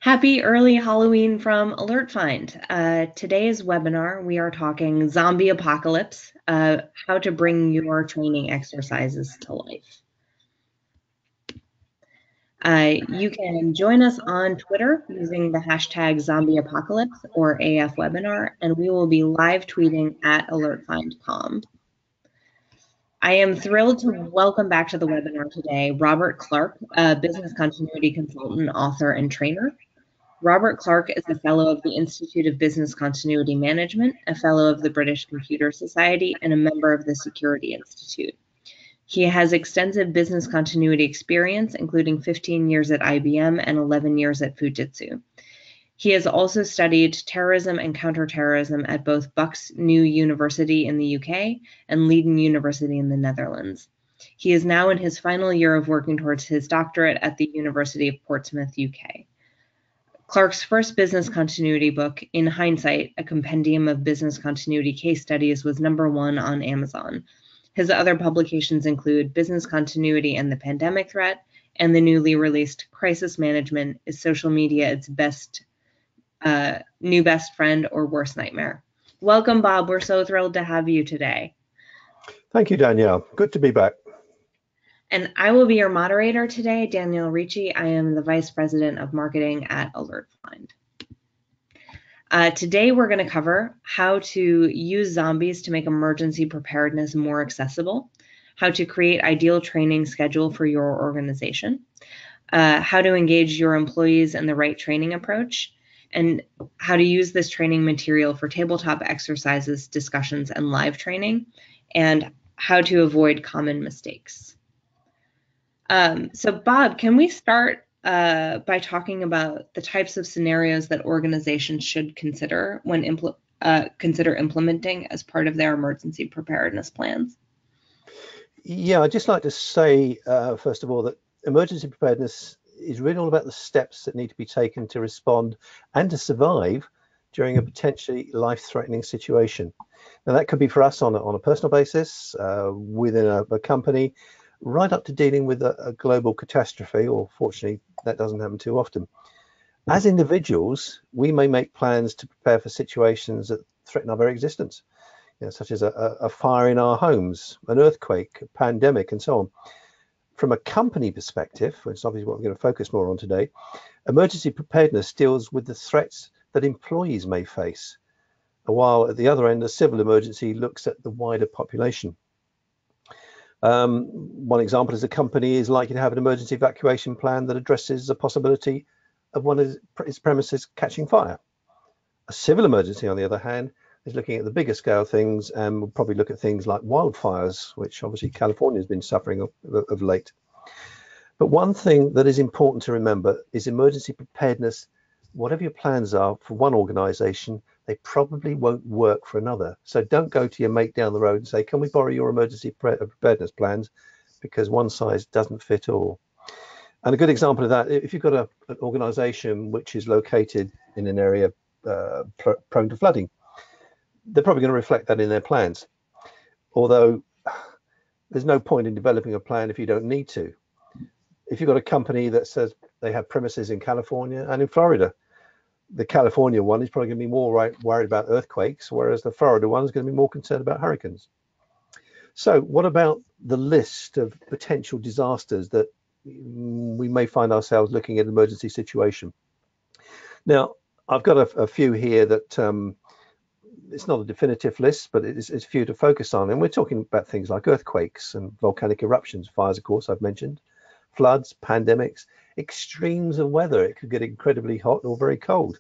Happy early Halloween from AlertFind. Today's webinar, we are talking zombie apocalypse, how to bring your training exercises to life. You can join us on Twitter using the hashtag zombie apocalypse or AF webinar, and we will be live tweeting at AlertFind.com. I am thrilled to welcome back to the webinar today Robert Clark, a business continuity consultant, author, and trainer. Robert Clark is a fellow of the Institute of Business Continuity Management, a fellow of the British Computer Society, and a member of the Security Institute. He has extensive business continuity experience, including 15 years at IBM and 11 years at Fujitsu. He has also studied terrorism and counterterrorism at both Bucks New University in the UK and Leiden University in the Netherlands. He is now in his final year of working towards his doctorate at the University of Portsmouth, UK. Clark's first business continuity book, In Hindsight, a compendium of business continuity case studies, was #1 on Amazon. His other publications include Business Continuity and the Pandemic Threat, and the newly released Crisis Management: Is Social Media Its New Best Friend or Worst Nightmare? Welcome, Bob. We're so thrilled to have you today. Thank you, Danielle. Good to be back. And I will be your moderator today, Danielle Ricci. I am the Vice President of Marketing at AlertFind. Today, we're going to cover how to use zombies to make emergency preparedness more accessible, how to create ideal training schedule for your organization, how to engage your employees in the right training approach, and how to use this training material for tabletop exercises, discussions, and live training, and how to avoid common mistakes. So Bob, can we start by talking about the types of scenarios that organizations should consider when implementing as part of their emergency preparedness plans? Yeah, I'd just like to say, first of all, that emergency preparedness is really all about the steps that need to be taken to respond and to survive during a potentially life-threatening situation. Now, that could be for us on a personal basis, within a company, right up to dealing with a global catastrophe, or fortunately, that doesn't happen too often. As individuals, we may make plans to prepare for situations that threaten our very existence, such as a fire in our homes, an earthquake, a pandemic, and so on. From a company perspective, which is obviously what we're going to focus more on today, emergency preparedness deals with the threats that employees may face, while at the other end, a civil emergency looks at the wider population. One example is a company is likely to have an emergency evacuation plan that addresses the possibility of one of its premises catching fire. A civil emergency, on the other hand, is looking at the bigger scale things and will probably look at things like wildfires, which obviously California has been suffering of late. But one thing that is important to remember is emergency preparedness. Whatever your plans are for one organization, they probably won't work for another. So don't go to your mate down the road and say, can we borrow your emergency preparedness plans? Because one size doesn't fit all. And a good example of that, if you've got an organization which is located in an area prone to flooding, they're probably going to reflect that in their plans. Although there's no point in developing a plan if you don't need to. If you've got a company that says they have premises in California and in Florida, the California one is probably going to be more worried about earthquakes, whereas the Florida one is going to be more concerned about hurricanes. So what about the list of potential disasters that we may find ourselves looking at an emergency situation? Now, I've got a few here that it's not a definitive list, but it's a few to focus on. And we're talking about things like earthquakes and volcanic eruptions, fires, of course, I've mentioned, floods, pandemics, extremes of weather. It could get incredibly hot or very cold.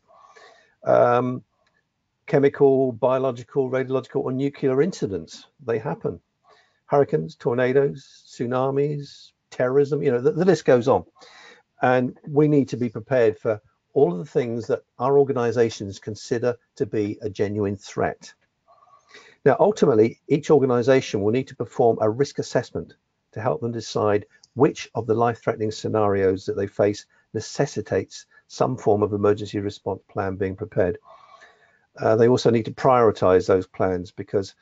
Chemical, biological, radiological, or nuclear incidents, they happen. Hurricanes, tornadoes, tsunamis, terrorism, the list goes on. And we need to be prepared for all of the things that our organizations consider to be a genuine threat. Now, ultimately, each organization will need to perform a risk assessment to help them decide which of the life-threatening scenarios that they face necessitates some form of emergency response plan being prepared. They also need to prioritize those plans because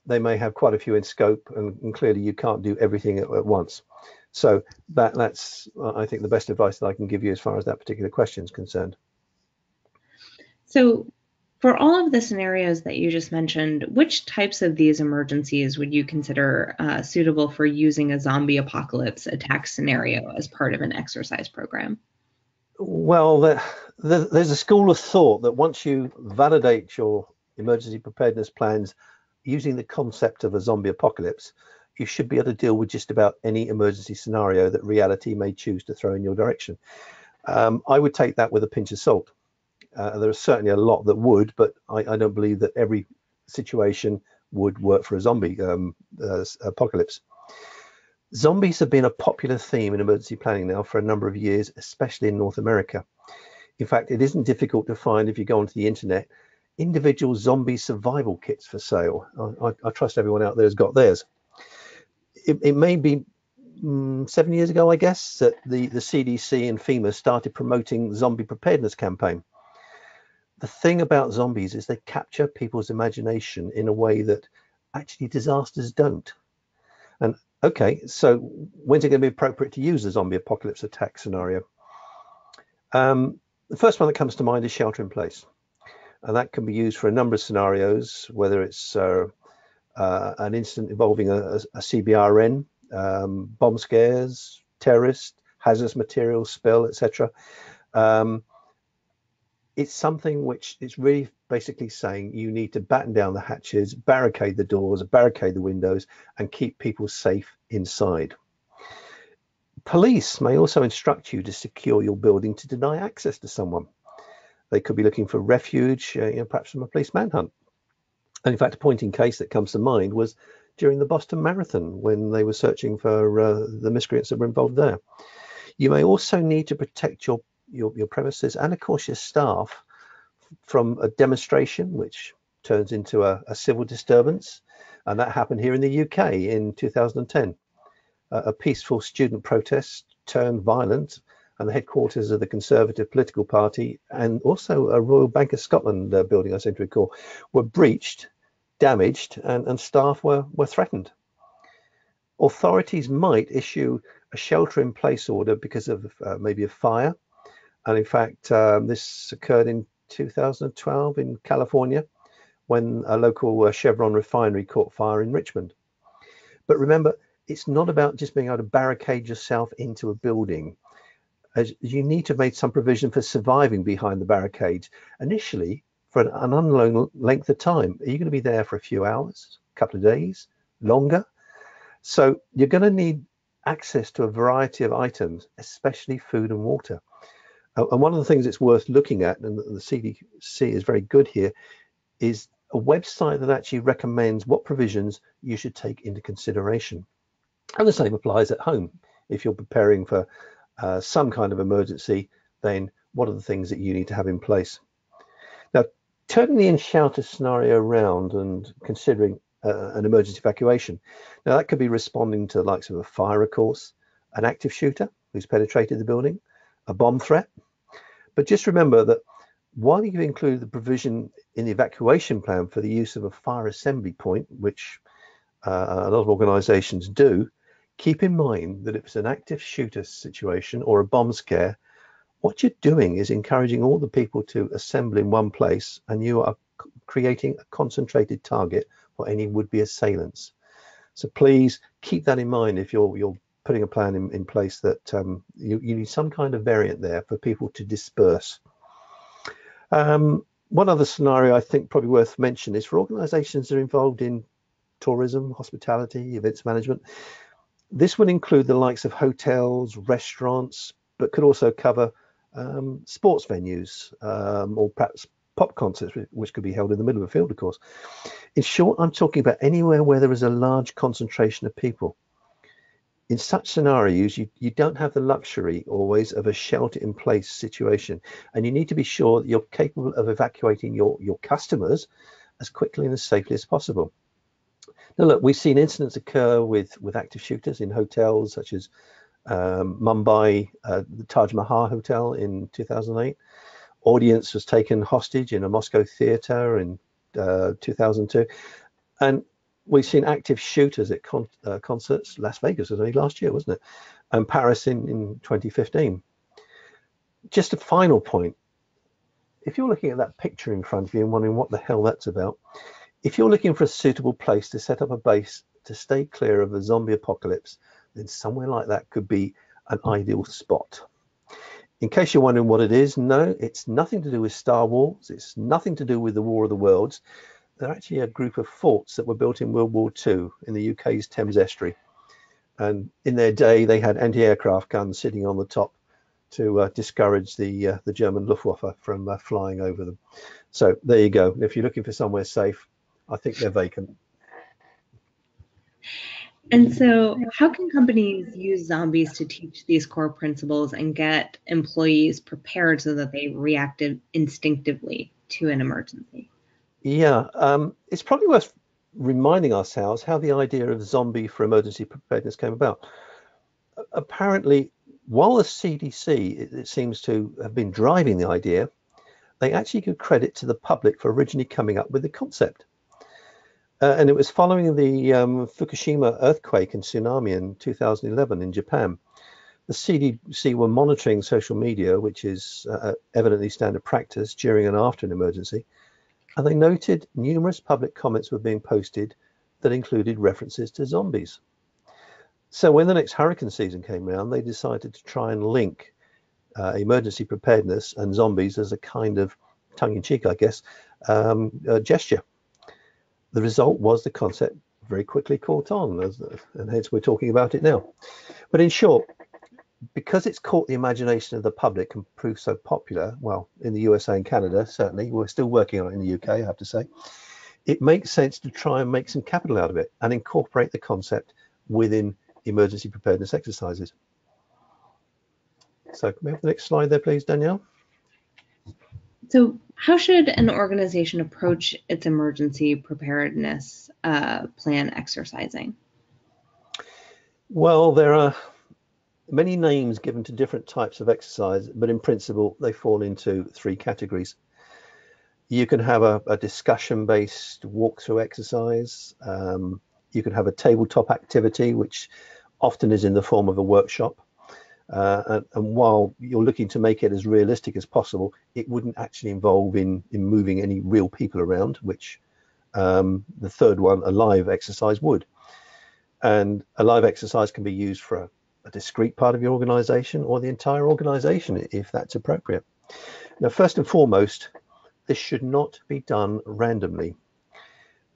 they may have quite a few in scope, and clearly you can't do everything at once. So that's I think the best advice that I can give you as far as that particular question is concerned. So for all of the scenarios that you just mentioned, which types of these emergencies would you consider suitable for using a zombie apocalypse attack scenario as part of an exercise program? Well, there's a school of thought that once you validate your emergency preparedness plans using the concept of a zombie apocalypse, you should be able to deal with just about any emergency scenario that reality may choose to throw in your direction. I would take that with a pinch of salt. There are certainly a lot that would, but I don't believe that every situation would work for a zombie apocalypse. Zombies have been a popular theme in emergency planning now for a number of years, especially in North America. In fact, it isn't difficult to find, if you go onto the internet, individual zombie survival kits for sale. I trust everyone out there has got theirs. It may be 7 years ago, I guess, that the CDC and FEMA started promoting zombie preparedness campaign. The thing about zombies is they capture people's imagination in a way that actually disasters don't. And okay, so when's it going to be appropriate to use a zombie apocalypse attack scenario? The first one that comes to mind is shelter in place. And that can be used for a number of scenarios, whether it's an incident involving a CBRN, bomb scares, terrorist, hazardous materials spill, etc. It's something which is really basically saying you need to batten down the hatches, barricade the doors, barricade the windows, and keep people safe inside. Police may also instruct you to secure your building to deny access to someone. They could be looking for refuge, perhaps from a police manhunt. And in fact, a point in case that comes to mind was during the Boston Marathon, when they were searching for the miscreants that were involved there. You may also need to protect your premises and, of course, your staff from a demonstration, which turns into a civil disturbance. And that happened here in the UK in 2010. A peaceful student protest turned violent, and the headquarters of the Conservative political party and also a Royal Bank of Scotland building, I seem to recall, were breached, damaged, and staff were threatened. Authorities might issue a shelter-in-place order because of maybe a fire. And in fact, this occurred in 2012 in California when a local Chevron refinery caught fire in Richmond. But remember, it's not about just being able to barricade yourself into a building. As you need to make some provision for surviving behind the barricades initially for an unknown length of time. Are you going to be there for a few hours, a couple of days, longer? So you're going to need access to a variety of items, especially food and water. And one of the things that's worth looking at, and the CDC is very good here, is a website that actually recommends what provisions you should take into consideration. And the same applies at home. If you're preparing for some kind of emergency, then what are the things that you need to have in place? Now, turning the in-shelter scenario around and considering an emergency evacuation. Now, that could be responding to the likes of a fire, of course, an active shooter who's penetrated the building, a bomb threat. But just remember that while you include the provision in the evacuation plan for the use of a fire assembly point, which a lot of organizations do, keep in mind that if it's an active shooter situation or a bomb scare, what you're doing is encouraging all the people to assemble in one place, and you are creating a concentrated target for any would-be assailants. So please keep that in mind if you're putting a plan in place that you need some kind of variant there for people to disperse. One other scenario I think probably worth mentioning is for organizations that are involved in tourism, hospitality, events management. This would include the likes of hotels, restaurants, but could also cover sports venues or perhaps pop concerts, which could be held in the middle of a field, of course. In short, I'm talking about anywhere where there is a large concentration of people. In such scenarios, you don't have the luxury always of a shelter-in-place situation, and you need to be sure that you're capable of evacuating your customers as quickly and as safely as possible. Now, look, we've seen incidents occur with active shooters in hotels such as Mumbai, the Taj Mahal Hotel in 2008. Audience was taken hostage in a Moscow theater in 2002. And We've seen active shooters at concerts. Las Vegas was only last year, wasn't it? And Paris in 2015. Just a final point. If you're looking at that picture in front of you and wondering what the hell that's about, if you're looking for a suitable place to set up a base to stay clear of a zombie apocalypse, then somewhere like that could be an ideal spot. In case you're wondering what it is, no, it's nothing to do with Star Wars. It's nothing to do with the War of the Worlds. They're actually a group of forts that were built in World War II in the UK's Thames Estuary. And in their day, they had anti-aircraft guns sitting on the top to discourage the German Luftwaffe from flying over them. So there you go. If you're looking for somewhere safe, I think they're vacant. And so, how can companies use zombies to teach these core principles and get employees prepared so that they react instinctively to an emergency? Yeah, it's probably worth reminding ourselves how the idea of zombie for emergency preparedness came about. Apparently, while the CDC, it seems to have been driving the idea, they actually give credit to the public for originally coming up with the concept. And it was following the Fukushima earthquake and tsunami in 2011 in Japan. The CDC were monitoring social media, which is evidently standard practice during and after an emergency, and they noted numerous public comments were being posted that included references to zombies. So when the next hurricane season came around, they decided to try and link emergency preparedness and zombies as a kind of tongue-in-cheek, I guess, gesture. The result was the concept very quickly caught on, and hence we're talking about it now. But in short, because it's caught the imagination of the public and proved so popular, well, in the USA and Canada, certainly, we're still working on it in the UK, I have to say, it makes sense to try and make some capital out of it and incorporate the concept within emergency preparedness exercises. So can we have the next slide there, please, Danielle? So, how should an organization approach its emergency preparedness plan exercising? Well, there are many names given to different types of exercise, but in principle, they fall into three categories. You can have a discussion-based walkthrough exercise. You can have a tabletop activity, which often is in the form of a workshop. And while you're looking to make it as realistic as possible, it wouldn't actually involve in moving any real people around, which the third one, a live exercise, would. And a live exercise can be used for a discrete part of your organization or the entire organization, if that's appropriate. Now, first and foremost, this should not be done randomly.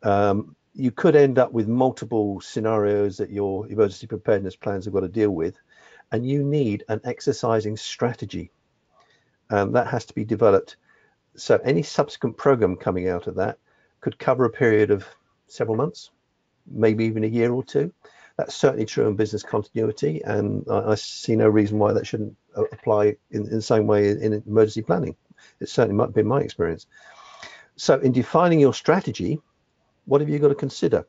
You could end up with multiple scenarios that your emergency preparedness plans have got to deal with, and you need an exercising strategy. That has to be developed. So any subsequent program coming out of that could cover a period of several months, maybe even a year or two. That's certainly true in business continuity, and I see no reason why that shouldn't apply in the same way in emergency planning. It certainly might be my experience. So in defining your strategy, what have you got to consider?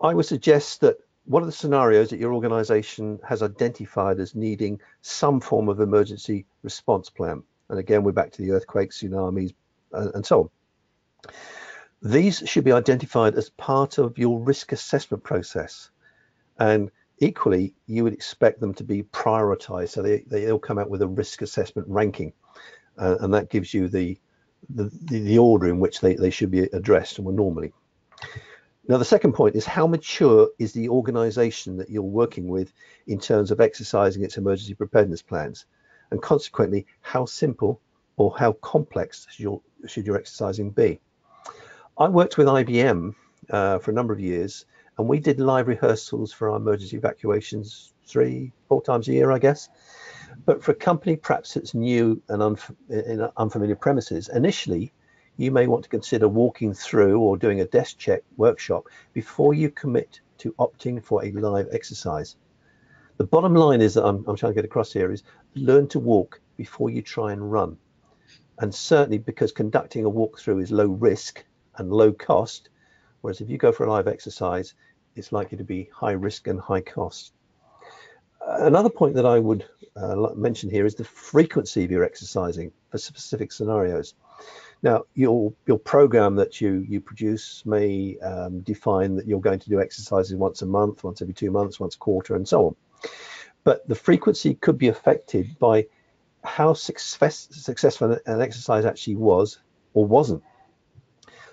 I would suggest that what are the scenarios that your organization has identified as needing some form of emergency response plan? And again, we're back to the earthquakes, tsunamis, and so on. These should be identified as part of your risk assessment process. And equally, you would expect them to be prioritized. So they all come out with a risk assessment ranking. And that gives you the order in which they should be addressed more normally. Now, the second point is how mature is the organization that you're working with in terms of exercising its emergency preparedness plans? And consequently, how simple or how complex should your exercising be? I worked with IBM for a number of years, and we did live rehearsals for our emergency evacuations 3-4 times a year, I guess. But for a company perhaps that's new and in unfamiliar premises, initially, you may want to consider walking through or doing a desk check workshop before you commit to opting for a live exercise. The bottom line is that I'm trying to get across here is learn to walk before you try and run. And certainly because conducting a walkthrough is low risk and low cost, whereas if you go for a live exercise, it's likely to be high risk and high cost. Another point that I would mention here is the frequency of your exercising for specific scenarios. Now, your program that you produce may define that you're going to do exercises once a month, once every 2 months, once a quarter, and so on. But the frequency could be affected by how successful an exercise actually was or wasn't.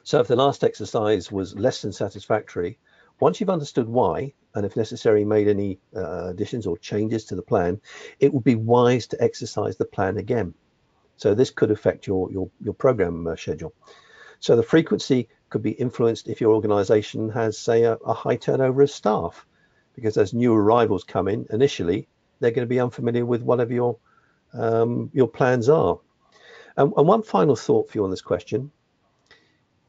So if the last exercise was less than satisfactory, once you've understood why, and if necessary made any additions or changes to the plan, it would be wise to exercise the plan again. So this could affect your program schedule. So the frequency could be influenced if your organization has, say, a high turnover of staff, because as new arrivals come in, initially, they're going to be unfamiliar with whatever your plans are. And one final thought for you on this question.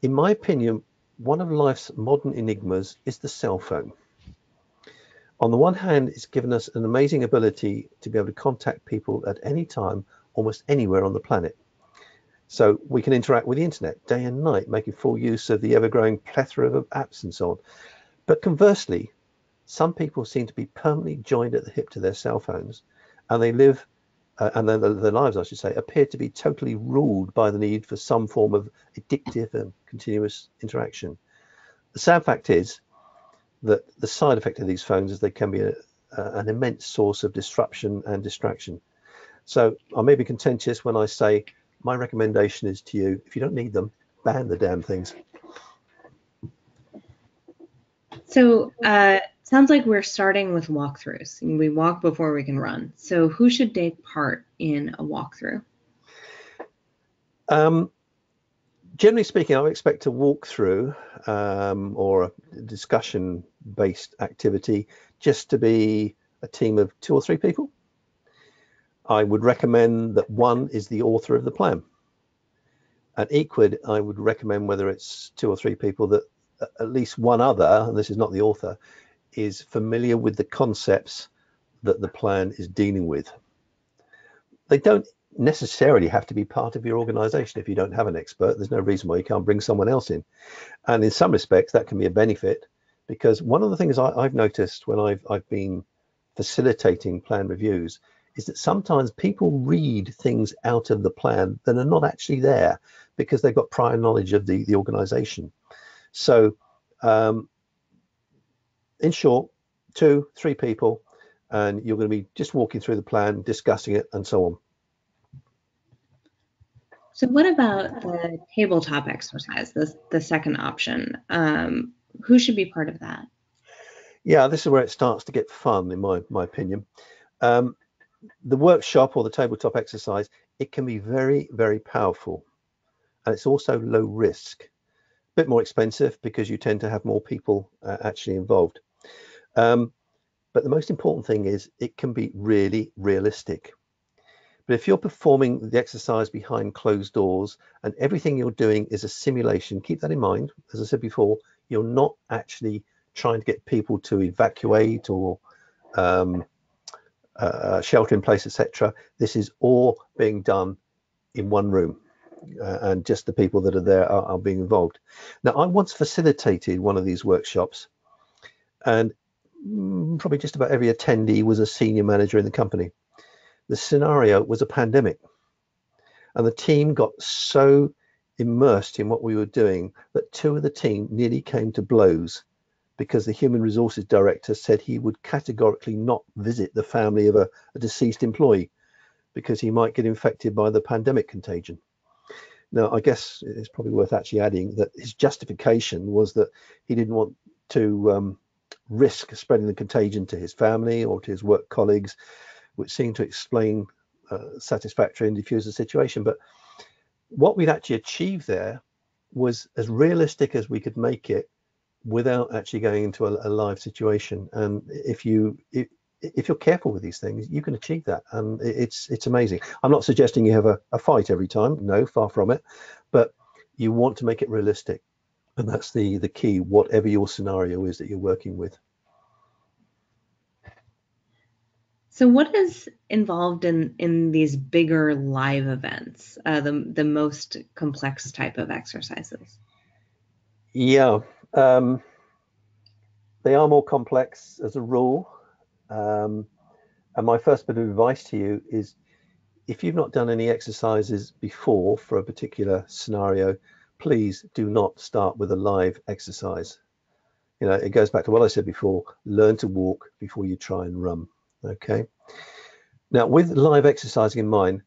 In my opinion, one of life's modern enigmas is the cell phone. On the one hand, it's given us an amazing ability to be able to contact people at any time, almost anywhere on the planet. So we can interact with the internet day and night, making full use of the ever-growing plethora of apps and so on. But conversely, some people seem to be permanently joined at the hip to their cell phones, and they live, and their lives, I should say, appear to be totally ruled by the need for some form of addictive and continuous interaction. The sad fact is that the side effect of these phones is they can be an immense source of disruption and distraction. So I may be contentious when I say my recommendation is to you, if you don't need them, ban the damn things. So sounds like we're starting with walkthroughs. We walk before we can run. So who should take part in a walkthrough? Generally speaking, I would expect a walkthrough or a discussion-based activity just to be a team of 2 or 3 people. I would recommend that one is the author of the plan. And equally, I would recommend, whether it's 2 or 3 people, that at least one other, and this is not the author, is familiar with the concepts that the plan is dealing with. They don't necessarily have to be part of your organization. If you don't have an expert, there's no reason why you can't bring someone else in. And in some respects, that can be a benefit, because one of the things I've noticed when I've been facilitating plan reviews is that sometimes people read things out of the plan that are not actually there because they've got prior knowledge of the organization. So in short, 2, 3 people, and you're going to be just walking through the plan, discussing it, and so on. So what about the tabletop exercise, the second option? Who should be part of that? Yeah, this is where it starts to get fun, in my opinion. The workshop or the tabletop exercise, it can be very, very powerful. And it's also low risk. A bit more expensive because you tend to have more people actually involved. But the most important thing is it can be really realistic. But if you're performing the exercise behind closed doors and everything you're doing is a simulation, keep that in mind. As I said before, you're not actually trying to get people to evacuate or shelter in place, etc. This is all being done in one room, and just the people that are there are being involved. Now, I once facilitated one of these workshops, and probably just about every attendee was a senior manager in the company. The scenario was a pandemic, and the team got so immersed in what we were doing that 2 of the team nearly came to blows, because the human resources director said he would categorically not visit the family of a deceased employee because he might get infected by the pandemic contagion. Now, I guess it's probably worth actually adding that his justification was that he didn't want to risk spreading the contagion to his family or to his work colleagues, which seemed to explain satisfactory and diffuse the situation. But what we'd actually achieved there was as realistic as we could make it without actually going into a live situation. And if you're careful with these things, you can achieve that, and it's amazing. I'm not suggesting you have a fight every time, no, far from it, but you want to make it realistic, and that's the key, whatever your scenario is that you're working with. So what is involved in these bigger live events, the most complex type of exercises? Yeah, they are more complex as a rule, and my first bit of advice to you is if you've not done any exercises before for a particular scenario, please do not start with a live exercise. You know, it goes back to what I said before, learn to walk before you try and run, okay? Now, with live exercising in mind,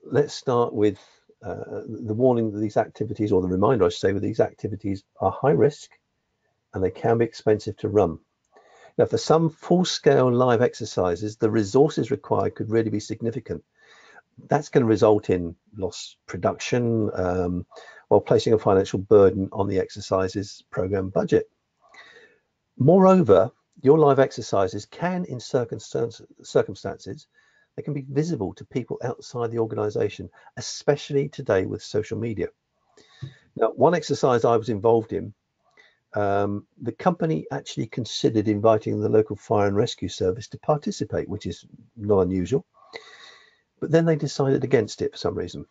let's start with the warning that these activities, or the reminder, I should say, that these activities are high risk and they can be expensive to run. Now, for some full-scale live exercises, the resources required could really be significant. That's going to result in lost production while placing a financial burden on the exercises program budget. Moreover, your live exercises can, in circumstances, they can be visible to people outside the organization, especially today with social media. Now, one exercise I was involved in, the company actually considered inviting the local fire and rescue service to participate, which is not unusual, but then they decided against it for some reason.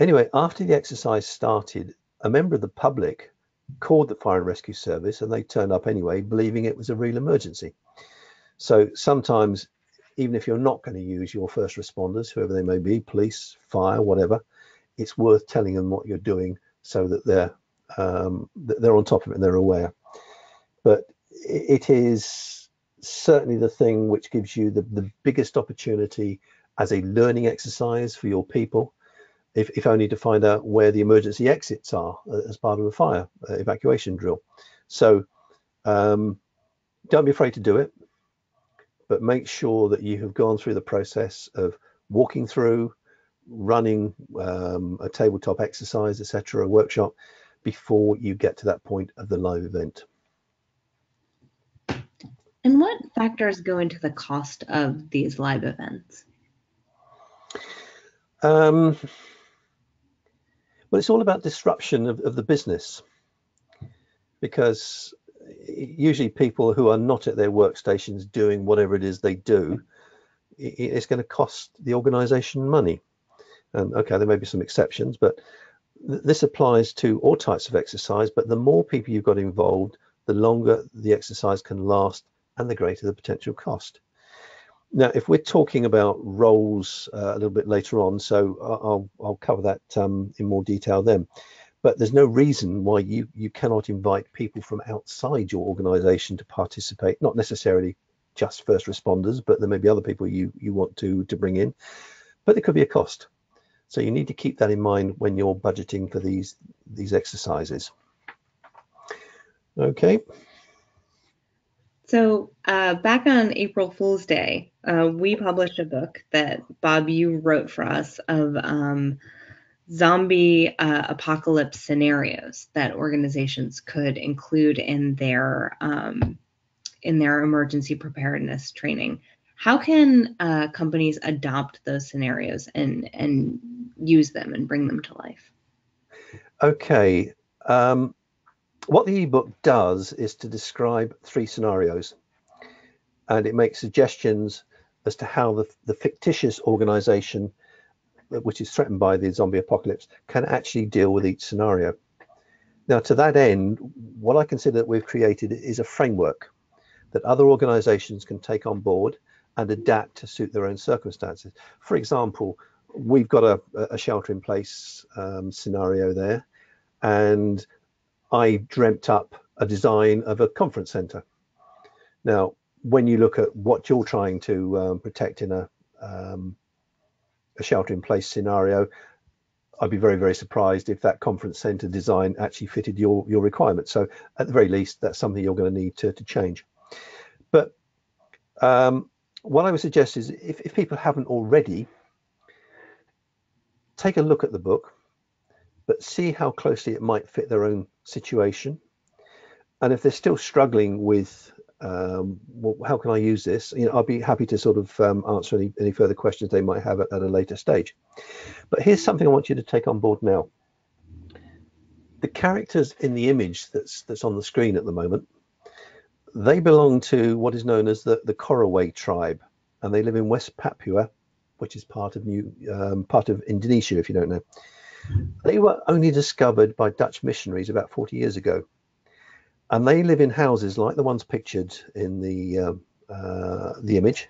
Anyway, after the exercise started, a member of the public called the fire and rescue service, and they turned up anyway, believing it was a real emergency. So sometimes, even if you're not going to use your first responders, whoever they may be, police, fire, whatever, it's worth telling them what you're doing so that they're on top of it and they're aware. But it is certainly the thing which gives you the biggest opportunity as a learning exercise for your people, if only to find out where the emergency exits are as part of a fire evacuation drill. So don't be afraid to do it, but make sure that you have gone through the process of walking through, running a tabletop exercise, etc., a workshop, before you get to that point of the live event. And what factors go into the cost of these live events? Well, it's all about disruption of the business, because usually people who are not at their workstations doing whatever it is they do, it's going to cost the organization money. And okay, there may be some exceptions, but this applies to all types of exercise. But the more people you've got involved, the longer the exercise can last and the greater the potential cost. Now, if we're talking about roles a little bit later on, so I'll cover that in more detail then. But there's no reason why you cannot invite people from outside your organization to participate, not necessarily just first responders, but there may be other people you want to bring in, but there could be a cost. So you need to keep that in mind when you're budgeting for these exercises. Okay. So back on April Fool's Day, we published a book that, Bob, you wrote for us of zombie apocalypse scenarios that organizations could include in their emergency preparedness training. How can companies adopt those scenarios and use them and bring them to life? Okay. What the eBook does is to describe 3 scenarios, and it makes suggestions as to how the fictitious organization, which is threatened by the zombie apocalypse, can actually deal with each scenario. Now, to that end, what I consider that we've created is a framework that other organizations can take on board and adapt to suit their own circumstances. For example, we've got a shelter-in-place scenario there, and I dreamt up a design of a conference center. Now, when you look at what you're trying to protect in a shelter-in-place scenario, I'd be very, very surprised if that conference center design actually fitted your requirements. So at the very least, that's something you're going to need to change. But what I would suggest is, if people haven't already, take a look at the book, but see how closely it might fit their own situation. And if they're still struggling with, well, how can I use this? You know, I'll be happy to sort of answer any further questions they might have at a later stage. But here's something I want you to take on board now. The characters in the image that's on the screen at the moment, they belong to what is known as the Koroway tribe, and they live in West Papua, which is part of Indonesia, if you don't know. They were only discovered by Dutch missionaries about 40 years ago, and they live in houses like the ones pictured in the image,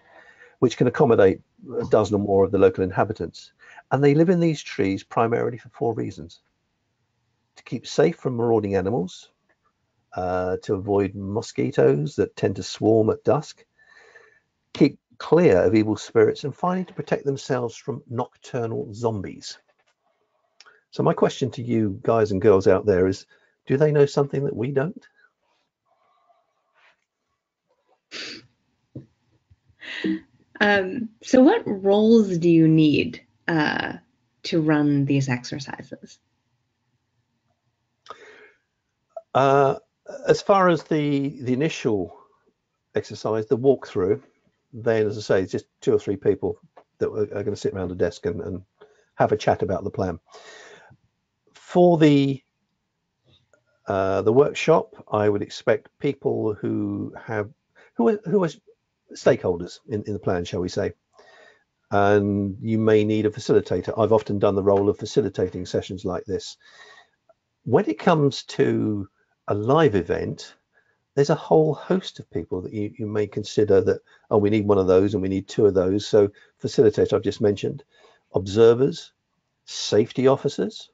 which can accommodate a dozen or more of the local inhabitants. And they live in these trees primarily for 4 reasons: to keep safe from marauding animals, to avoid mosquitoes that tend to swarm at dusk, keep clear of evil spirits, and finally to protect themselves from nocturnal zombies. So my question to you guys and girls out there is, do they know something that we don't? So what roles do you need to run these exercises? As far as the initial exercise, the walkthrough, then, as I say, it's just 2 or 3 people that are going to sit around a desk and have a chat about the plan. For the workshop, I would expect people who are stakeholders in the plan, shall we say, and you may need a facilitator. I've often done the role of facilitating sessions like this. When it comes to a live event, there's a whole host of people that you may consider that, oh, we need one of those and we need 2 of those. So facilitator, I've just mentioned, observers, safety officers,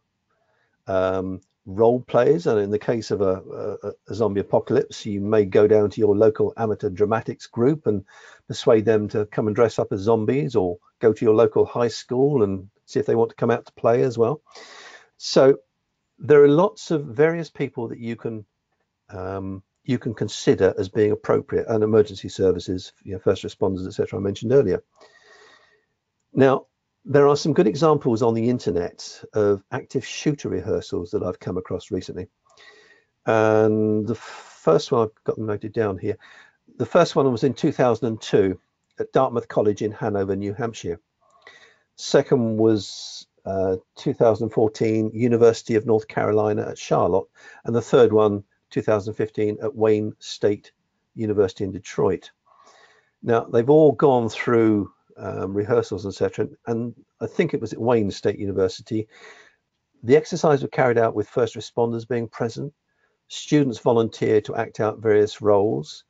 role players, and in the case of a zombie apocalypse, you may go down to your local amateur dramatics group and persuade them to come and dress up as zombies, or go to your local high school and see if they want to come out to play as well. So there are lots of various people that you can consider as being appropriate, and emergency services, first responders, etc. I mentioned earlier. Now, there are some good examples on the internet of active shooter rehearsals that I've come across recently. And the first one, I've got them noted down here. The first one was in 2002 at Dartmouth College in Hanover, New Hampshire. Second was 2014, University of North Carolina at Charlotte. And the third one, 2015, at Wayne State University in Detroit. Now, they've all gone through rehearsals, etc. And I think it was at Wayne State University. The exercise was carried out with first responders being present. Students volunteer to act out various roles.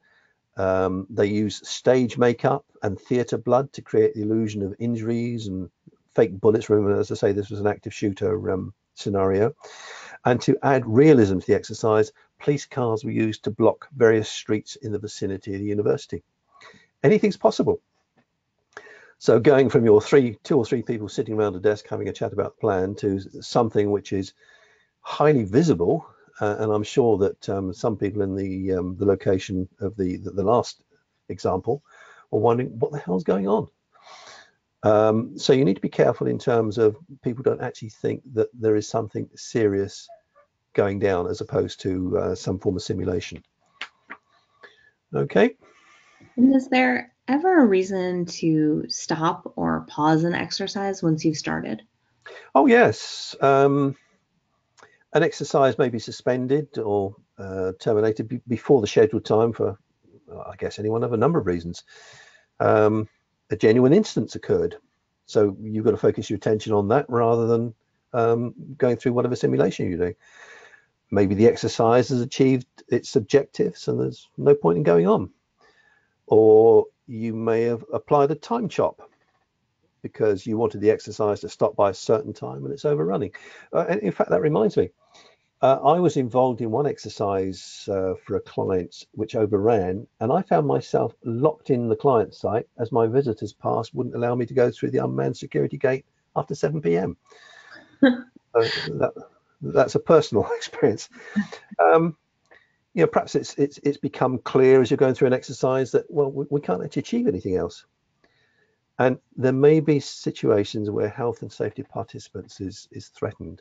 They use stage makeup and theatre blood to create the illusion of injuries and fake bullets. Remember, as I say, this was an active shooter scenario. And to add realism to the exercise, police cars were used to block various streets in the vicinity of the university. Anything's possible. So going from your 2 or 3 people sitting around a desk having a chat about the plan to something which is highly visible, and I'm sure that some people in the location of the last example were wondering what the hell's going on. So you need to be careful in terms of people don't actually think that there is something serious going down, as opposed to some form of simulation. Okay. And is there ever a reason to stop or pause an exercise once you've started? Oh, yes. An exercise may be suspended or terminated before the scheduled time for, I guess, any one of a number of reasons. A genuine instance occurred, so you've got to focus your attention on that rather than going through whatever simulation you're doing. Maybe the exercise has achieved its objectives and there's no point in going on. Or you may have applied a time chop because you wanted the exercise to stop by a certain time and it's overrunning. In fact, that reminds me, I was involved in one exercise for a client which overran, and I found myself locked in the client site as my visitors pass wouldn't allow me to go through the unmanned security gate after 7 p.m. That's a personal experience. Perhaps it's become clear as you're going through an exercise that, well, we can't actually achieve anything else. And there may be situations where health and safety of participants is threatened.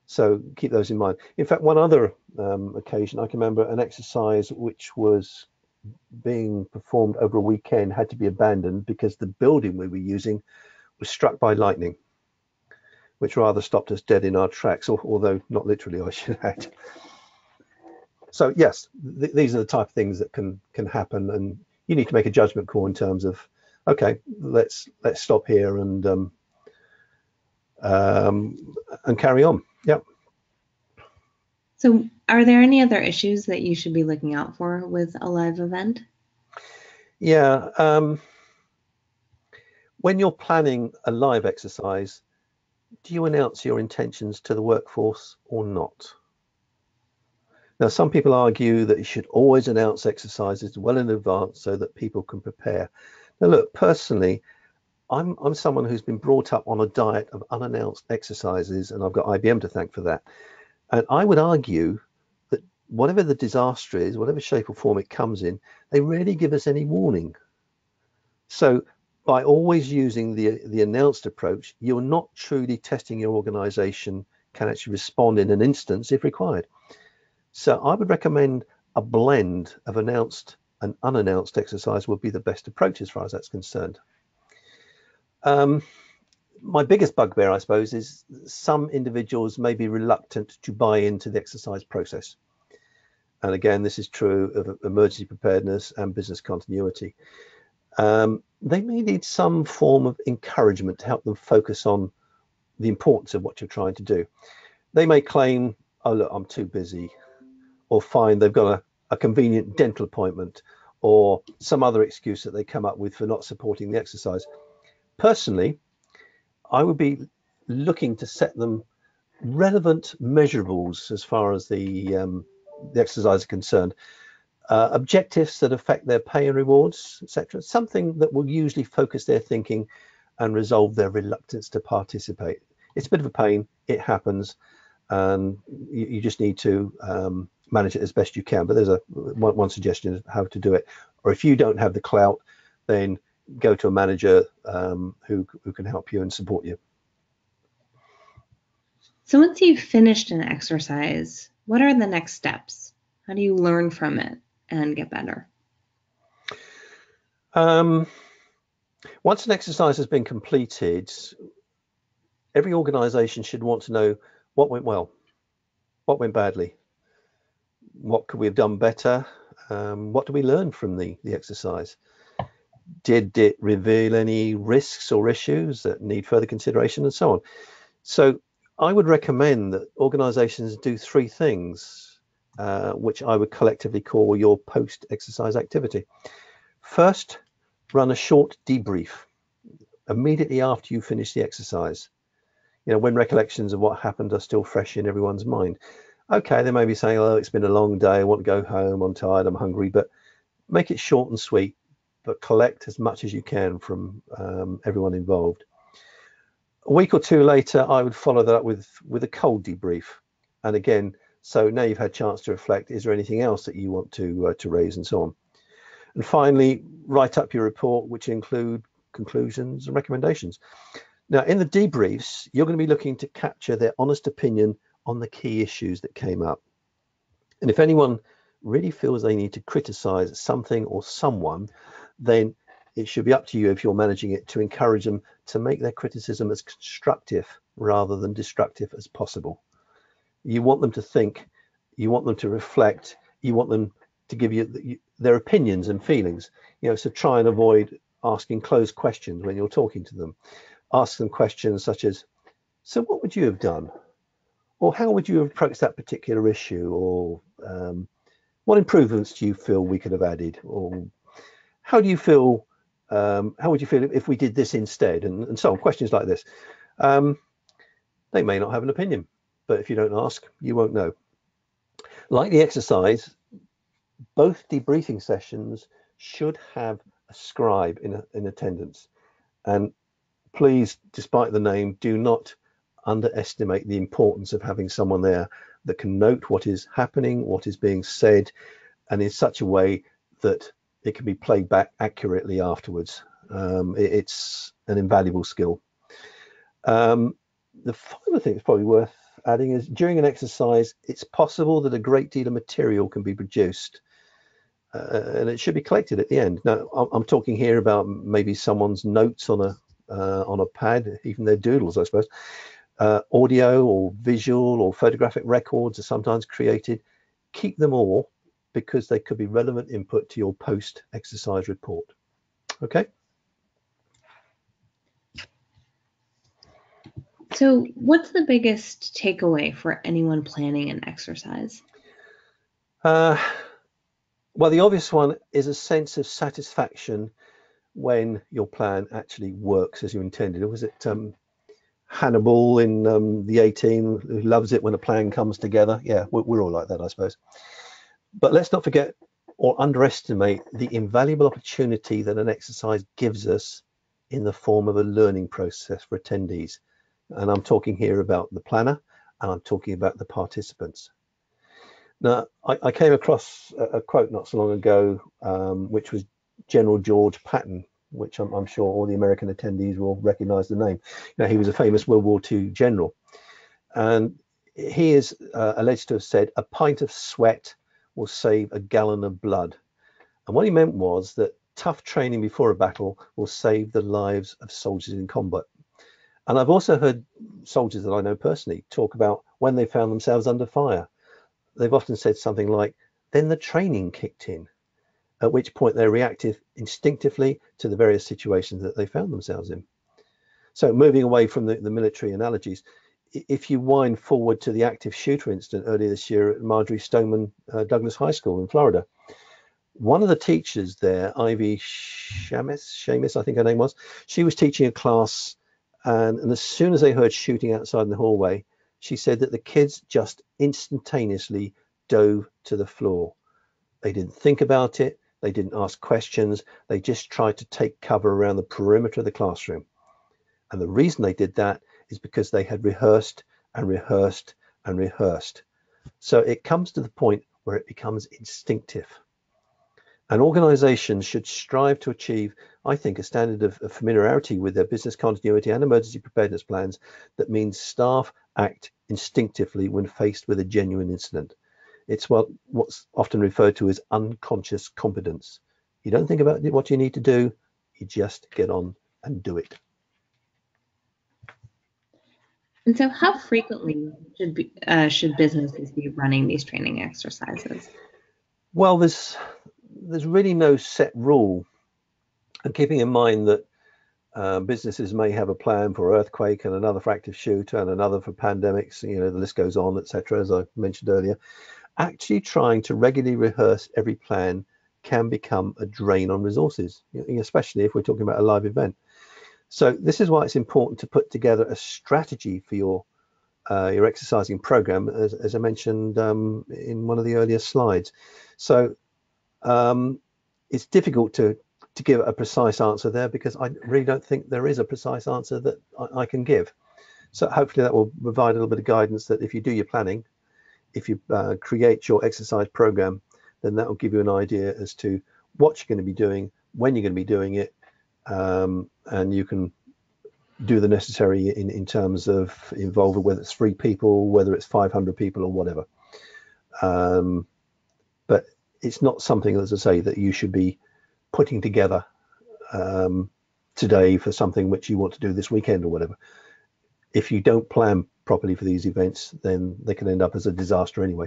So keep those in mind. In fact, one other occasion, I can remember an exercise which was being performed over a weekend had to be abandoned because the building we were using was struck by lightning, which rather stopped us dead in our tracks, although not literally, I should add. So yes, these are the type of things that can happen, and you need to make a judgment call in terms of, okay, let's stop here and carry on. Yep. So are there any other issues that you should be looking out for with a live event? Yeah. When you're planning a live exercise, do you announce your intentions to the workforce or not? Now, some people argue that you should always announce exercises well in advance so that people can prepare. Now, look, personally, I'm someone who's been brought up on a diet of unannounced exercises, and I've got IBM to thank for that. And I would argue that whatever the disaster is, whatever shape or form it comes in, they rarely give us any warning. So by always using the announced approach, you're not truly testing your organization can actually respond in an instance if required. So I would recommend a blend of announced and unannounced exercise would be the best approach as far as that's concerned. My biggest bugbear, I suppose, is some individuals may be reluctant to buy into the exercise process. And again, this is true of emergency preparedness and business continuity. They may need some form of encouragement to help them focus on the importance of what you're trying to do. They may claim, oh, look, I'm too busy, or find they've got a convenient dental appointment, or some other excuse that they come up with for not supporting the exercise. Personally, I would be looking to set them relevant measurables as far as the exercise is concerned. Objectives that affect their pay and rewards, etc. Something that will usually focus their thinking and resolve their reluctance to participate. It's a bit of a pain, it happens, and you just need to manage it as best you can. But there's one suggestion of how to do it. Or if you don't have the clout, then go to a manager who can help you and support you. So once you've finished an exercise, what are the next steps? How do you learn from it and get better? Once an exercise has been completed, every organization should want to know what went well, what went badly, what could we have done better, what do we learn from the exercise? Did it reveal any risks or issues that need further consideration, and so on? So I would recommend that organizations do three things, which I would collectively call your post-exercise activity. First, run a short debrief immediately after you finish the exercise. You know, when recollections of what happened are still fresh in everyone's mind. Okay, they may be saying, oh, it's been a long day, I want to go home, I'm tired, I'm hungry, but make it short and sweet, but collect as much as you can from everyone involved. A week or two later, I would follow that up with a cold debrief. And again, so now you've had a chance to reflect, is there anything else that you want to raise, and so on. And finally, write up your report, which include conclusions and recommendations. Now, in the debriefs, you're going to be looking to capture their honest opinion on the key issues that came up. And if anyone really feels they need to criticize something or someone, then it should be up to you, if you're managing it, to encourage them to make their criticism as constructive rather than destructive as possible. You want them to think, you want them to reflect, you want them to give you their opinions and feelings. You know, so try and avoid asking closed questions when you're talking to them. Ask them questions such as, so what would you have done? Or how would you have approached that particular issue? Or what improvements do you feel we could have added? Or how do you feel, how would you feel if we did this instead? And so on, questions like this. They may not have an opinion, but if you don't ask, you won't know. Like the exercise, both debriefing sessions should have a scribe in attendance. And please, despite the name, do not underestimate the importance of having someone there that can note what is happening, what is being said, and in such a way that it can be played back accurately afterwards. It's an invaluable skill. The final thing that's probably worth adding is, during an exercise, it's possible that a great deal of material can be produced, and it should be collected at the end. Now, I'm talking here about maybe someone's notes on a pad, even their doodles, I suppose. Audio or visual or photographic records are sometimes created. Keep them all, because they could be relevant input to your post-exercise report. Okay. So what's the biggest takeaway for anyone planning an exercise? Well, the obvious one is a sense of satisfaction when your plan actually works as you intended. Or was it Hannibal in the A-Team who loves it when a plan comes together? Yeah, we're all like that, I suppose. But let's not forget or underestimate the invaluable opportunity that an exercise gives us in the form of a learning process for attendees. And I'm talking here about the planner, and I'm talking about the participants. Now, I came across a quote not so long ago, which was General George Patton, which I'm sure all the American attendees will recognize the name. He was a famous World War II general. And he is alleged to have said, "A pint of sweat will save a gallon of blood." And what he meant was that tough training before a battle will save the lives of soldiers in combat. And I've also heard soldiers that I know personally talk about when they found themselves under fire. They've often said something like, then the training kicked in, at which point they reacted instinctively to the various situations that they found themselves in. So moving away from the military analogies, if you wind forward to the active shooter incident earlier this year at Marjorie Stoneman Douglas High School in Florida, one of the teachers there, Ivy Shamis, I think her name was, she was teaching a class, and as soon as they heard shooting outside in the hallway, she said that the kids just instantaneously dove to the floor. They didn't think about it. They didn't ask questions. They just tried to take cover around the perimeter of the classroom. And the reason they did that is because they had rehearsed and rehearsed and rehearsed. So it comes to the point where it becomes instinctive. And organizations should strive to achieve, I think, a standard of familiarity with their business continuity and emergency preparedness plans that means staff act instinctively when faced with a genuine incident. It's what's often referred to as unconscious competence. You don't think about what you need to do, you just get on and do it. And so how frequently should businesses be running these training exercises? Well, there's really no set rule. And keeping in mind that businesses may have a plan for earthquake and another for active shooter and another for pandemics, the list goes on, etc., as I mentioned earlier. Actually trying to regularly rehearse every plan can become a drain on resources, especially if we're talking about a live event. So this is why it's important to put together a strategy for your exercising program, as I mentioned in one of the earlier slides. So it's difficult to give a precise answer there because I really don't think there is a precise answer that I can give. So hopefully that will provide a little bit of guidance that if you do your planning, if you create your exercise program, then that will give you an idea as to what you're going to be doing, when you're going to be doing it, and you can do the necessary in terms of involving, whether it's 3 people, whether it's 500 people or whatever. But it's not something, as I say, that you should be putting together today for something which you want to do this weekend or whatever. If you don't plan properly for these events, then they can end up as a disaster anyway.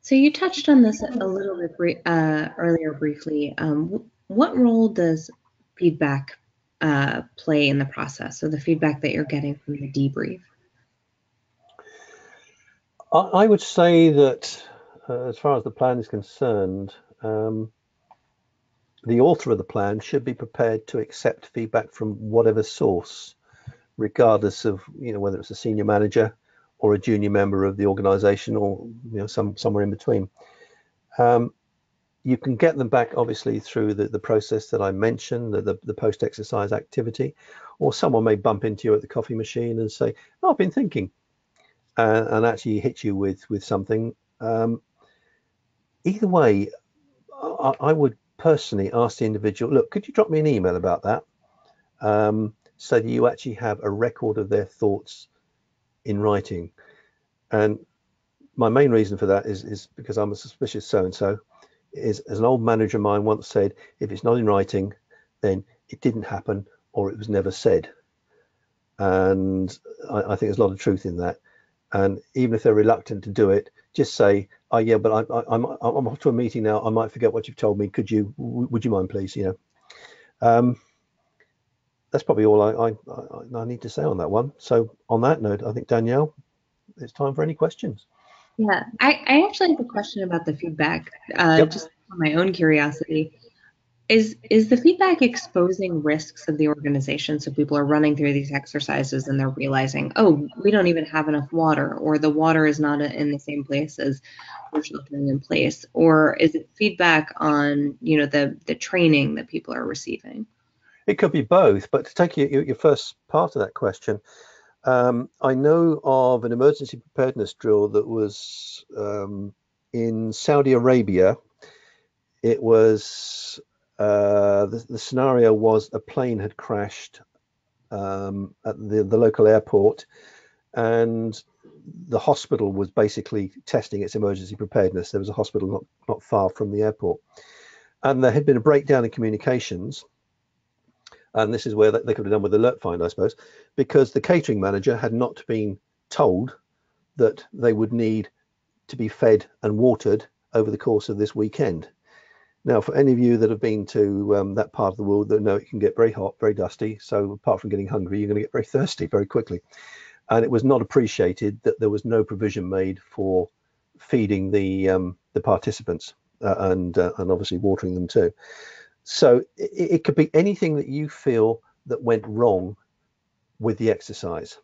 So you touched on this a little bit earlier briefly. What role does feedback play in the process? So the feedback that you're getting from the debrief? I would say that as far as the plan is concerned, the author of the plan should be prepared to accept feedback from whatever source, regardless of whether it's a senior manager or a junior member of the organization or somewhere in between. You can get them back obviously through the process that I mentioned, the post-exercise activity, or someone may bump into you at the coffee machine and say, "Oh, I've been thinking," and actually hit you with something. Either way, I would personally ask the individual, look, could you drop me an email about that, so that you actually have a record of their thoughts in writing. And my main reason for that is because I'm a suspicious so-and-so. Is, as an old manager of mine once said, if it's not in writing, then it didn't happen or it was never said. And I think there's a lot of truth in that. And even if they're reluctant to do it, just say, "Oh yeah, but I'm off to a meeting now. I might forget what you've told me. Would you mind, please?" That's probably all I need to say on that one. So on that note, I think, Danielle, it's time for any questions. Yeah, I actually have a question about the feedback. Yep. Just for my own curiosity, is the feedback exposing risks of the organization? So people are running through these exercises and they're realizing, oh, we don't even have enough water, or the water is not in the same place as we're sheltering in place, or is it feedback on, you know, the training that people are receiving? It could be both, but to take your first part of that question, I know of an emergency preparedness drill that was in Saudi Arabia. It was the scenario was a plane had crashed at the local airport, and the hospital was basically testing its emergency preparedness. There was a hospital not far from the airport, and there had been a breakdown in communications. And this is where they could have done with AlertFind, I suppose, because the catering manager had not been told that they would need to be fed and watered over the course of this weekend. Now, for any of you that have been to that part of the world, that know it can get very hot, very dusty. So apart from getting hungry, you're going to get very thirsty very quickly. And it was not appreciated that there was no provision made for feeding the participants and obviously watering them too. So it could be anything that you feel that went wrong with the exercise.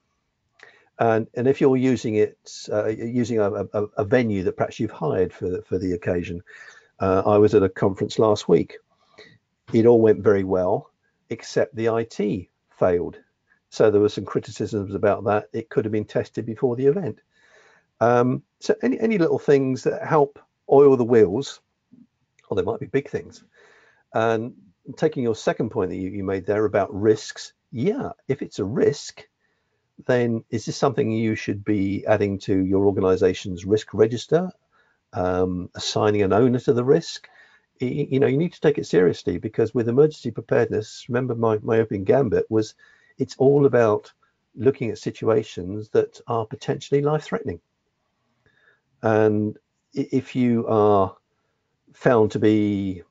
And if you're using it, using a venue that perhaps you've hired for the occasion. I was at a conference last week. It all went very well, except the IT failed. So there were some criticisms about that. It could have been tested before the event. So any little things that help oil the wheels, or they might be big things. And taking your second point that you made there about risks, yeah, if it's a risk, then is this something you should be adding to your organization's risk register, assigning an owner to the risk? You know, you need to take it seriously, because with emergency preparedness, remember my opening gambit was it's all about looking at situations that are potentially life-threatening. And if you are found to be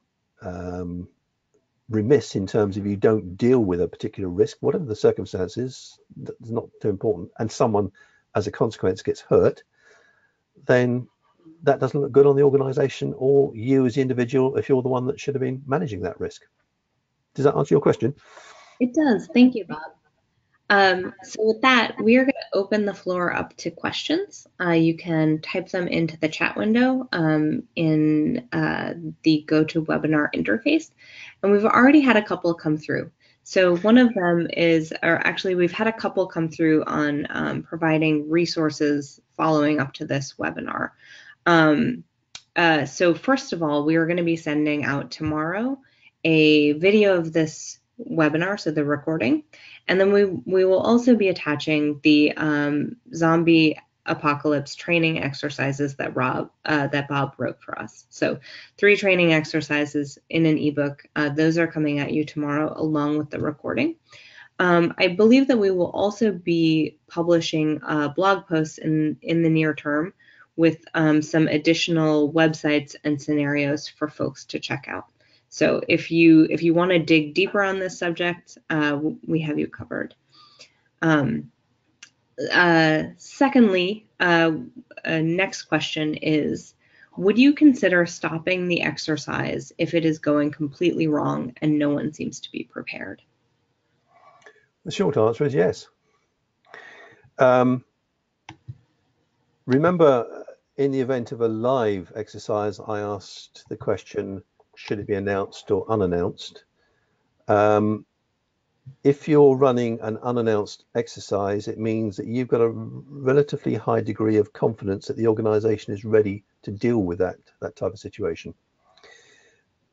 remiss in terms of you don't deal with a particular risk, whatever the circumstances, that's not too important, and someone as a consequence gets hurt, then that doesn't look good on the organization or you as the individual if you're the one that should have been managing that risk. Does that answer your question? It does. Thank you, Bob. So with that, we are going to open the floor up to questions. You can type them into the chat window in the GoToWebinar interface. And we've already had a couple come through. So one of them is, or actually we've had a couple come through on providing resources following up to this webinar. So first of all, we are going to be sending out tomorrow a video of this webinar, so the recording, and then we will also be attaching the zombie apocalypse training exercises that Bob wrote for us. So 3 training exercises in an ebook. Those are coming at you tomorrow along with the recording. I believe that we will also be publishing blog posts in the near term with some additional websites and scenarios for folks to check out. So if you want to dig deeper on this subject, we have you covered. Secondly, next question is, would you consider stopping the exercise if it is going completely wrong and no one seems to be prepared? The short answer is yes. Remember, in the event of a live exercise, I asked the question, should it be announced or unannounced? If you're running an unannounced exercise, it means that you've got a relatively high degree of confidence that the organization is ready to deal with that type of situation.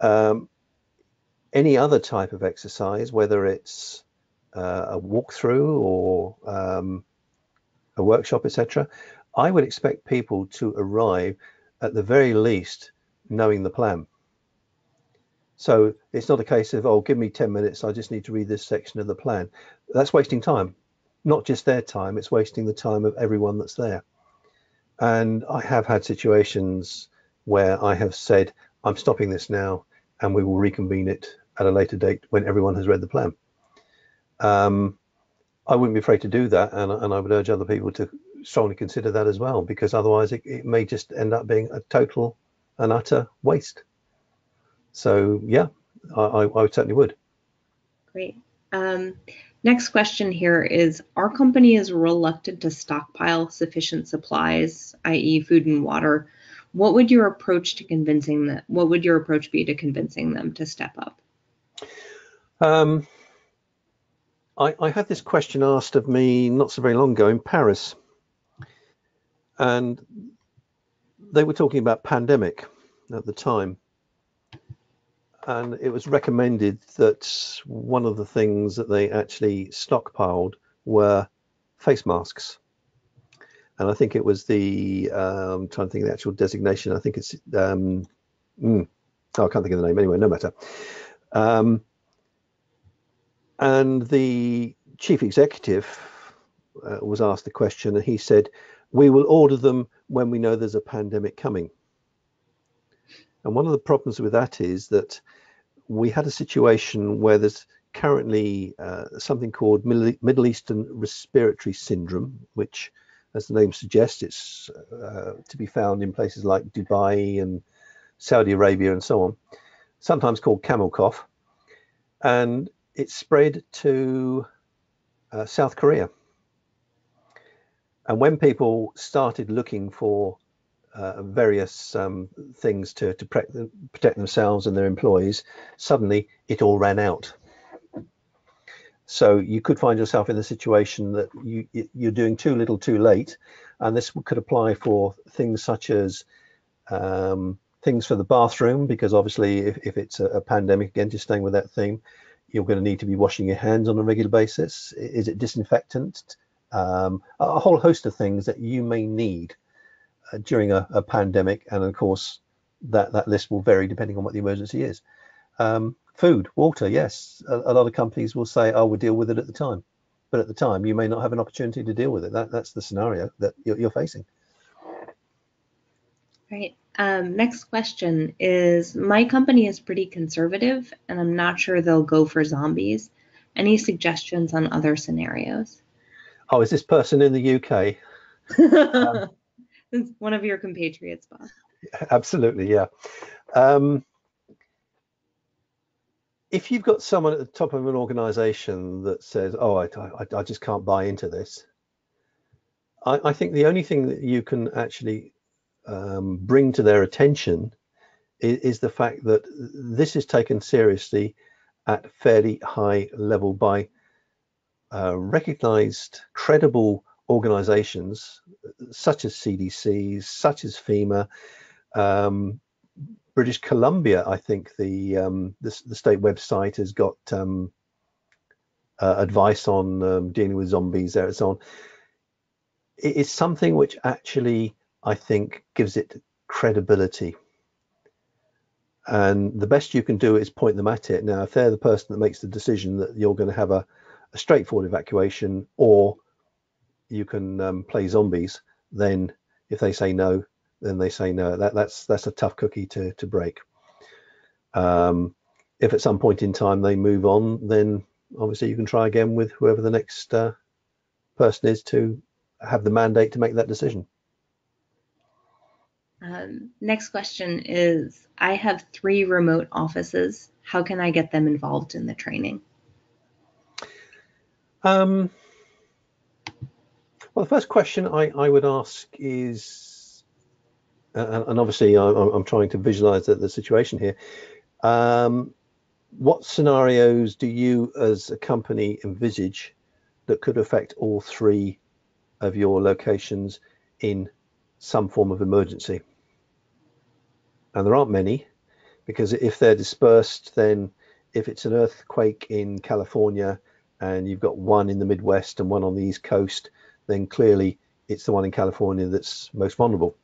Any other type of exercise, whether it's a walkthrough or a workshop, etc., I would expect people to arrive at the very least knowing the plan. So it's not a case of, oh, give me 10 minutes, I just need to read this section of the plan. That's wasting time. Not just their time, it's wasting the time of everyone that's there. And I have had situations where I have said, I'm stopping this now and we will reconvene it at a later date when everyone has read the plan. I wouldn't be afraid to do that, and I would urge other people to strongly consider that as well, because otherwise it may just end up being a total and utter waste. So yeah, I certainly would. Great. Next question here is, our company is reluctant to stockpile sufficient supplies, i.e. food and water. What would your approach be to convincing them to step up? Um, I had this question asked of me not so very long ago in Paris, and they were talking about pandemic at the time, and it was recommended that one of the things that they actually stockpiled were face masks. And I think it was trying to think of the actual designation. I think it's oh, I can't think of the name anyway. No matter. And the chief executive was asked the question, and he said, "We will order them when we know there's a pandemic coming." And one of the problems with that is that we had a situation where there's currently something called Middle Eastern Respiratory Syndrome, which, as the name suggests, it's to be found in places like Dubai and Saudi Arabia and so on, sometimes called camel cough. And it spread to South Korea. And when people started looking for various things to protect themselves and their employees, suddenly it all ran out. So you could find yourself in a situation that you're doing too little too late. And this could apply for things such as things for the bathroom, because obviously if it's a pandemic, again, just staying with that theme, you're going to need to be washing your hands on a regular basis. Is it disinfectant? A whole host of things that you may need during a pandemic. And of course, that list will vary depending on what the emergency is. Food, water, yes. A lot of companies will say, "Oh, we'll deal with it at the time," but at the time, you may not have an opportunity to deal with it. That's the scenario that you're facing. Right. Next question is, my company is pretty conservative, and I'm not sure they'll go for zombies. Any suggestions on other scenarios? Oh, is this person in the UK? It's one of your compatriots, Bob. Absolutely, yeah. If you've got someone at the top of an organization that says, "Oh, I just can't buy into this," I think the only thing that you can actually bring to their attention is the fact that this is taken seriously at fairly high level by recognized, credible organizations such as CDCs, such as FEMA, British Columbia. I think the state website has got advice on dealing with zombies there and so on. It's something which actually, I think, gives it credibility. And the best you can do is point them at it. Now, if they're the person that makes the decision that you're going to have a straightforward evacuation, or you can play zombies, then if they say no, then they say no. That's a tough cookie to break. If at some point in time they move on, then obviously you can try again with whoever the next person is to have the mandate to make that decision. Next question is, I have 3 remote offices. How can I get them involved in the training? Well, the first question I would ask is, and obviously I'm trying to visualize the situation here. What scenarios do you as a company envisage that could affect all 3 of your locations in some form of emergency? And there aren't many, because if they're dispersed, then if it's an earthquake in California and you've got one in the Midwest and one on the East Coast, then clearly it's the one in California that's most vulnerable.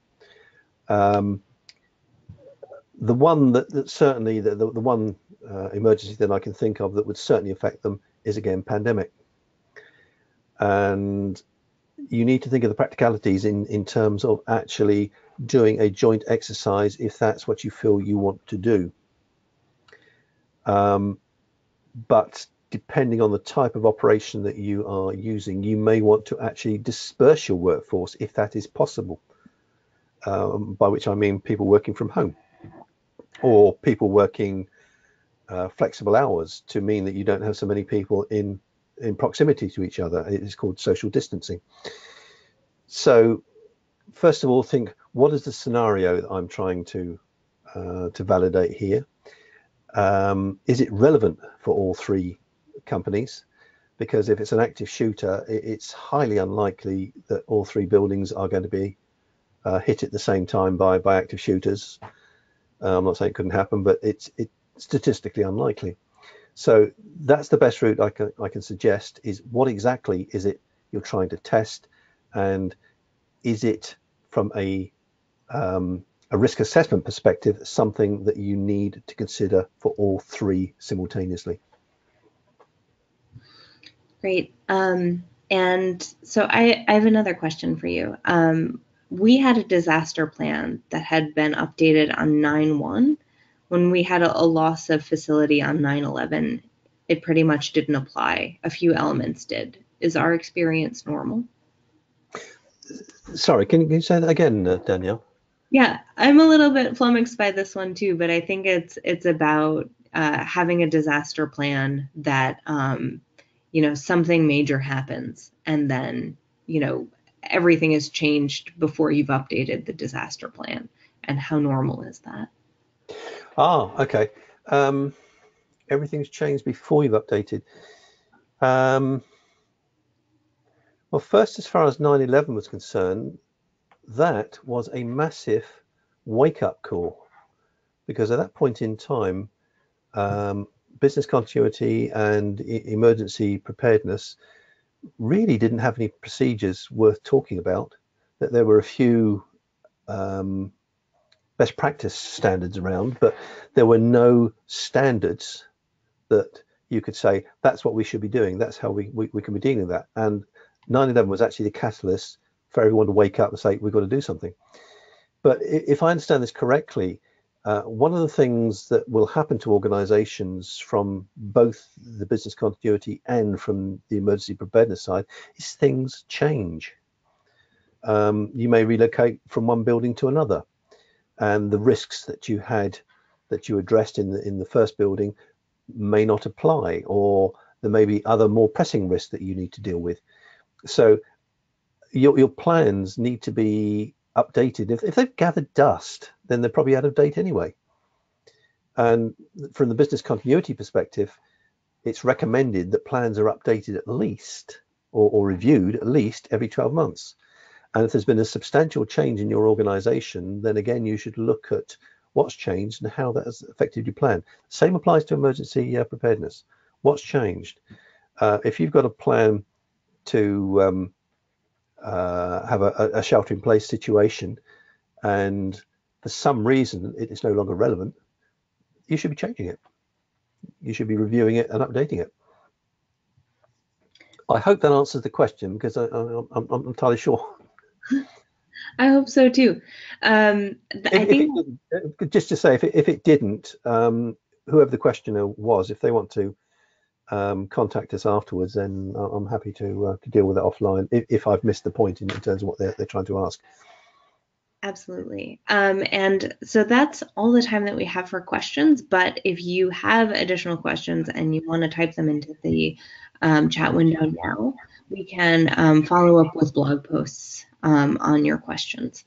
The one that certainly, the one emergency that I can think of that would certainly affect them is, again, pandemic. And you need to think of the practicalities in terms of actually doing a joint exercise if that's what you feel you want to do. But depending on the type of operation that you are using, you may want to actually disperse your workforce if that is possible, by which I mean people working from home. or people working flexible hours to mean that you don't have so many people in proximity to each other. It is called social distancing. So first of all, think, what is the scenario that I'm trying to validate here? Is it relevant for all three companies? Because if it's an active shooter, it's highly unlikely that all three buildings are going to be hit at the same time by active shooters. I'm not saying it couldn't happen, but it's statistically unlikely. So that's the best route I can suggest, is what exactly is it you're trying to test, and is it from a risk assessment perspective something that you need to consider for all three simultaneously? Great. And so I have another question for you. We had a disaster plan that had been updated on 9/1. When we had a loss of facility on 9/11, it pretty much didn't apply. A few elements did. Is our experience normal? Sorry, can you say that again, Danielle? Yeah, I'm a little bit flummoxed by this one too, but I think it's about having a disaster plan that something major happens, and then everything is changed before you've updated the disaster plan. And how normal is that? Okay. Everything's changed before you've updated. Well, first, as far as 9/11 was concerned, that was a massive wake-up call, because at that point in time, business continuity and emergency preparedness really didn't have any procedures worth talking about. That there were a few best practice standards around, but there were no standards that you could say that's what we should be doing, that's how we can be dealing with that. And 9/11 was actually the catalyst for everyone to wake up and say, we've got to do something. But if I understand this correctly, one of the things that will happen to organizations from both the business continuity and from the emergency preparedness side is things change. You may relocate from one building to another, and the risks that you addressed in the first building may not apply, or there may be other more pressing risks that you need to deal with. So your plans need to be updated. If they've gathered dust, then they're probably out of date anyway. And from the business continuity perspective, it's recommended that plans are updated at least, or reviewed at least every 12 months. And if there's been a substantial change in your organization, then again, you should look at what's changed and how that has affected your plan. Same applies to emergency preparedness. What's changed? If you've got a plan to have a shelter-in-place situation, and for some reason it is no longer relevant, you should be changing it. You should be reviewing it and updating it. I hope that answers the question, because I'm entirely sure. I hope so too. Just to say, if it didn't, whoever the questioner was, if they want to contact us afterwards, then I'm happy to deal with it offline if I've missed the point in terms of what they're trying to ask. Absolutely. And so that's all the time that we have for questions. But if you have additional questions and you want to type them into the chat window now, we can follow up with blog posts on your questions.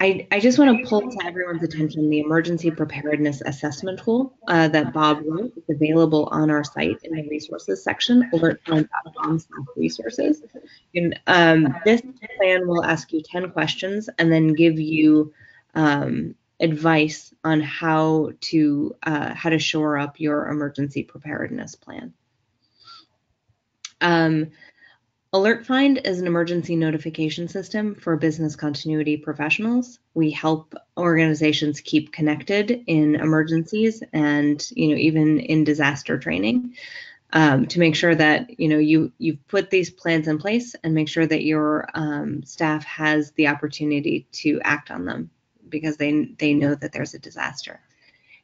I just want to pull to everyone's attention the emergency preparedness assessment tool that Bob wrote. It's available on our site in the resources section, alertfind.com/resources. This plan will ask you 10 questions and then give you advice on how to shore up your emergency preparedness plan. AlertFind is an emergency notification system for business continuity professionals. We help organizations keep connected in emergencies and even in disaster training, to make sure that you've put these plans in place and make sure that your staff has the opportunity to act on them because they know that there's a disaster.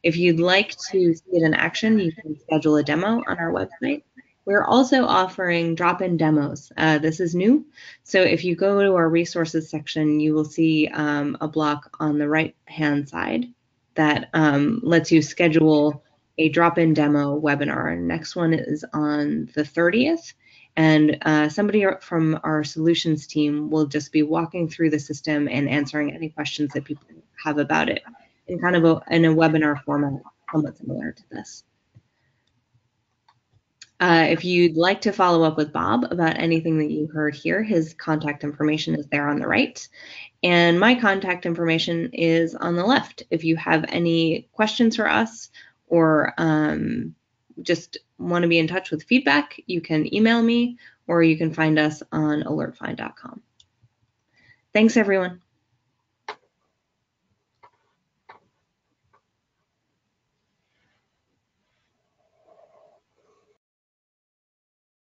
If you'd like to see it in action, you can schedule a demo on our website. We're also offering drop-in demos. This is new. So if you go to our resources section, you will see a block on the right-hand side that lets you schedule a drop-in demo webinar. Next one is on the 30th. And somebody from our solutions team will just be walking through the system and answering any questions that people have about it in kind of in a webinar format, somewhat similar to this. If you'd like to follow up with Bob about anything that you heard here, his contact information is there on the right. And my contact information is on the left. If you have any questions for us or just want to be in touch with feedback, you can email me or you can find us on alertfind.com. Thanks, everyone.